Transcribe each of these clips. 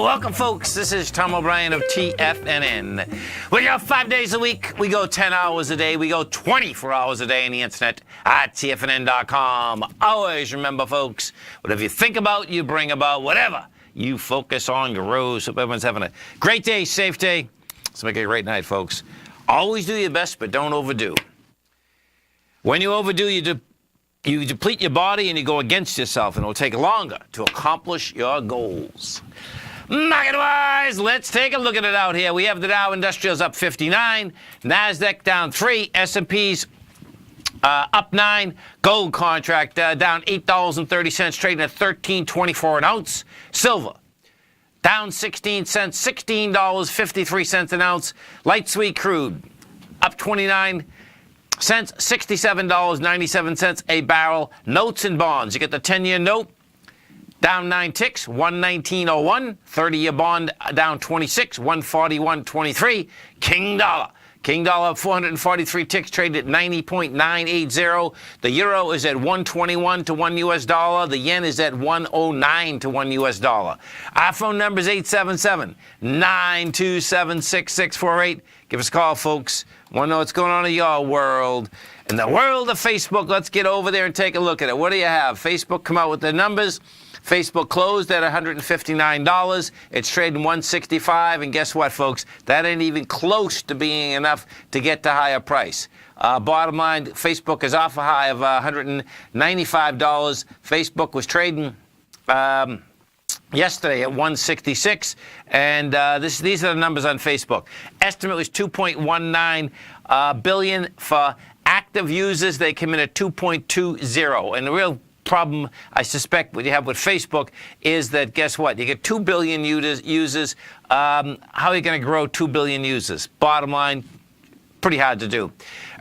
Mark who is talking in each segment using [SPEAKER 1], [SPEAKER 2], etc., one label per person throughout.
[SPEAKER 1] Welcome, folks. This is Tom O'Brien of TFNN. We go 5 days a week. We go 10 hours a day. We go 24 hours a day on the internet at TFNN.com. Always remember, folks, whatever you think about, you bring about. Whatever you focus on grows. Hope everyone's having a great day, safe day. Let's make it a great night, folks. Always do your best, but don't overdo. When you overdo, you deplete your body and you go against yourself, and it will take longer to accomplish your goals. Market-wise, let's take a look at it out here. We have the Dow Industrials up 59, NASDAQ down 3, S&P's up 9, gold contract down $8.30, trading at $13.24 an ounce. Silver down 16 cents, $16.53 an ounce. Light sweet crude up 29 cents, $67.97 a barrel. Notes and bonds. You get the 10-year note down 9 ticks, 119.01. 30-year bond down 26, 141.23. King dollar. King dollar 443 ticks, traded at 90.980. The euro is at 121 to 1 US dollar. The yen is at 109 to 1 US dollar. Our phone number is 877-927-6648. Give us a call, folks. Want to know what's going on in your world. In the world of Facebook, let's get over there and take a look at it. What do you have? Facebook come out with the numbers. Facebook closed at $159. It's trading $165, and guess what, folks? That ain't even close to being enough to get to higher price. Bottom line, Facebook is off a high of $195. Facebook was trading yesterday at $166, and these are the numbers on Facebook. Estimate was 2.19 billion for active users. They came in at 2.20, and the real problem, I suspect, what you have with Facebook is that, guess what? You get 2 billion users. How are you going to grow 2 billion users? Bottom line, pretty hard to do.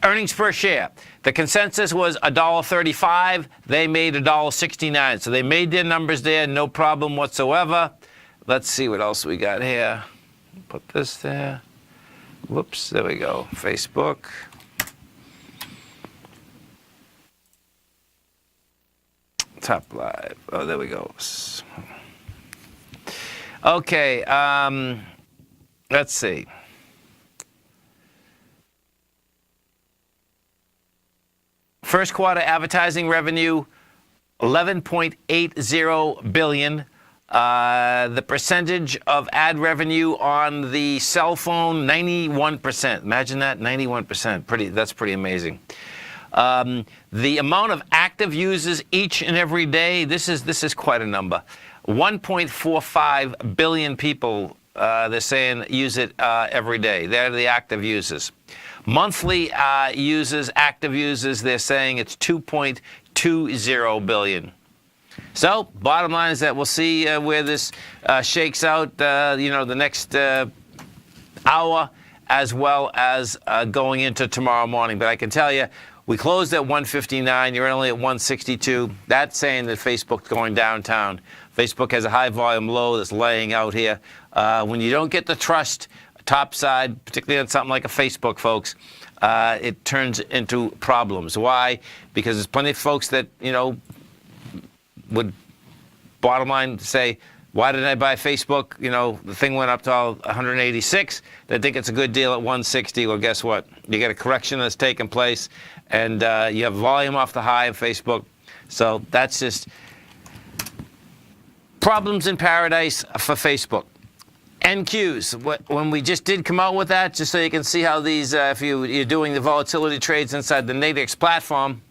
[SPEAKER 1] Earnings per share. The consensus was $1.35. They made $1.69. So they made their numbers there, no problem whatsoever. Let's see what else we got here. Put this there. Whoops, there we go. Facebook. Top live. Oh, there we go. Okay, let's see. First quarter advertising revenue, $11.80 billion. The percentage of ad revenue on the cell phone, 91%. Imagine that, 91%. That's pretty amazing. The amount of active users each and every day, this is quite a number. 1.45 billion people, they're saying, use it every day. They're the active users. Monthly users, active users, they're saying it's 2.20 billion. So, bottom line is that we'll see where this shakes out, the next hour, as well as going into tomorrow morning. But I can tell you, we closed at 159. You're only at 162. That's saying that Facebook's going downtown. Facebook has a high volume low that's laying out here. When you don't get the trust topside, particularly on something like a Facebook, folks, it turns into problems. Why? Because there's plenty of folks that, would, bottom line, say, why didn't I buy Facebook? The thing went up to 186. They think it's a good deal at 160. Well, guess what? You get a correction that's taking place, and you have volume off the high of Facebook. So that's just problems in paradise for Facebook. NQs, when we just did come out with that, just so you can see how these, if you're doing the volatility trades inside the Nadex platform,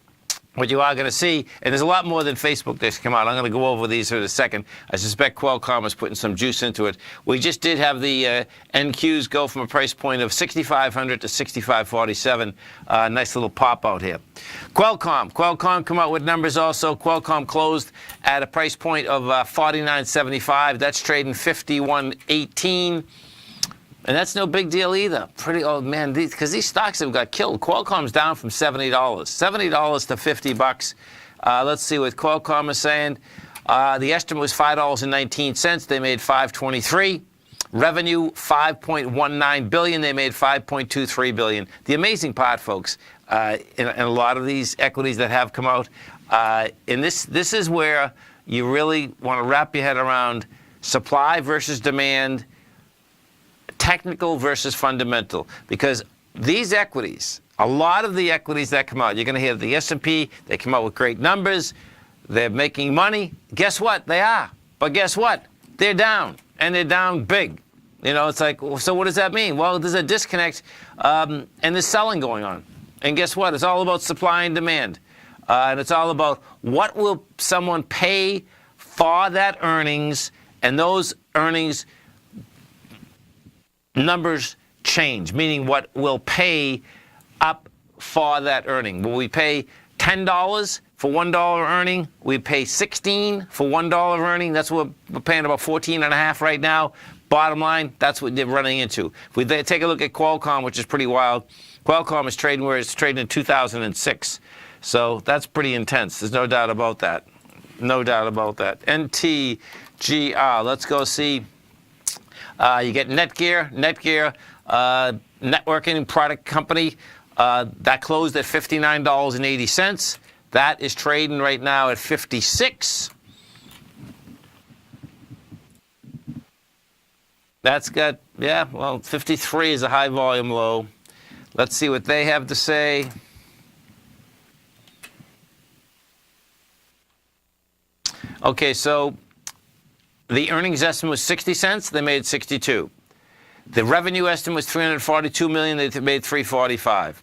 [SPEAKER 1] what you are going to see, and there's a lot more than Facebook that's come out. I'm going to go over these in a second. I suspect Qualcomm is putting some juice into it. We just did have the NQs go from a price point of 6,500 to 6,547. Nice little pop out here. Qualcomm come out with numbers also. Qualcomm closed at a price point of 49.75. That's trading 51.18. And that's no big deal either. Pretty old man, because these stocks have got killed. Qualcomm's down from $70 to $50. Let's see what Qualcomm is saying. The estimate was $5.19. They made $5.23. Revenue $5.19 billion. They made $5.23 billion. The amazing part, folks, in a lot of these equities that have come out, And this is where you really want to wrap your head around supply versus demand, technical versus fundamental, because these equities, a lot of the equities that come out, you're going to hear the S&P, they come out with great numbers, they're making money. Guess what? They are. But guess what? They're down, and they're down big. You know, it's like, so what does that mean? Well, there's a disconnect, and there's selling going on. And guess what? It's all about supply and demand. And it's all about what will someone pay for that earnings, and those earnings numbers change, meaning what will pay up for that earning. Will we pay $10 for $1 earning? We pay $16 for $1 earning. That's what we're paying, about 14.5 right now. Bottom line, that's what they're running into. If we take a look at Qualcomm, which is pretty wild, Qualcomm is trading where it's trading in 2006. So that's pretty intense. There's no doubt about that. No doubt about that. NTGR. Let's go see. You get Netgear. Netgear, networking product company. That closed at $59.80. That is trading right now at 56. That's got, yeah, well, 53 is a high volume low. Let's see what they have to say. Okay, so the earnings estimate was 60 cents. They made 62. The revenue estimate was $342 million. They made $345.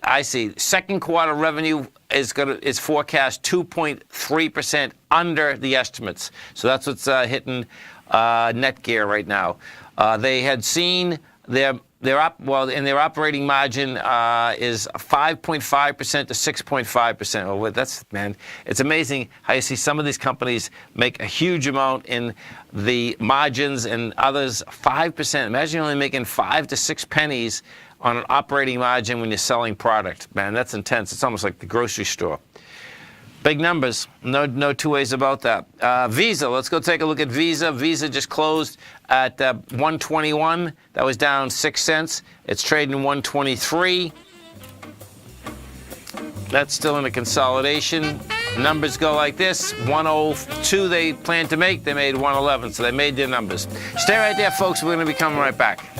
[SPEAKER 1] I see. Second quarter revenue is forecast 2.3% under the estimates. So that's what's hitting Netgear right now. They had seen their operating margin is 5.5% to 6.5%. Well, that's, man, it's amazing how you see some of these companies make a huge amount in the margins and others 5%. Imagine you're only making 5 to 6 pennies on an operating margin when you're selling product. Man, that's intense. It's almost like the grocery store. Big numbers, no two ways about that. Visa, let's go take a look at Visa. Visa just closed at 121. That was down 6 cents. It's trading 123. That's still in a consolidation. Numbers go like this. 102 they planned to make. They made 111, so they made their numbers. Stay right there, folks. We're going to be coming right back.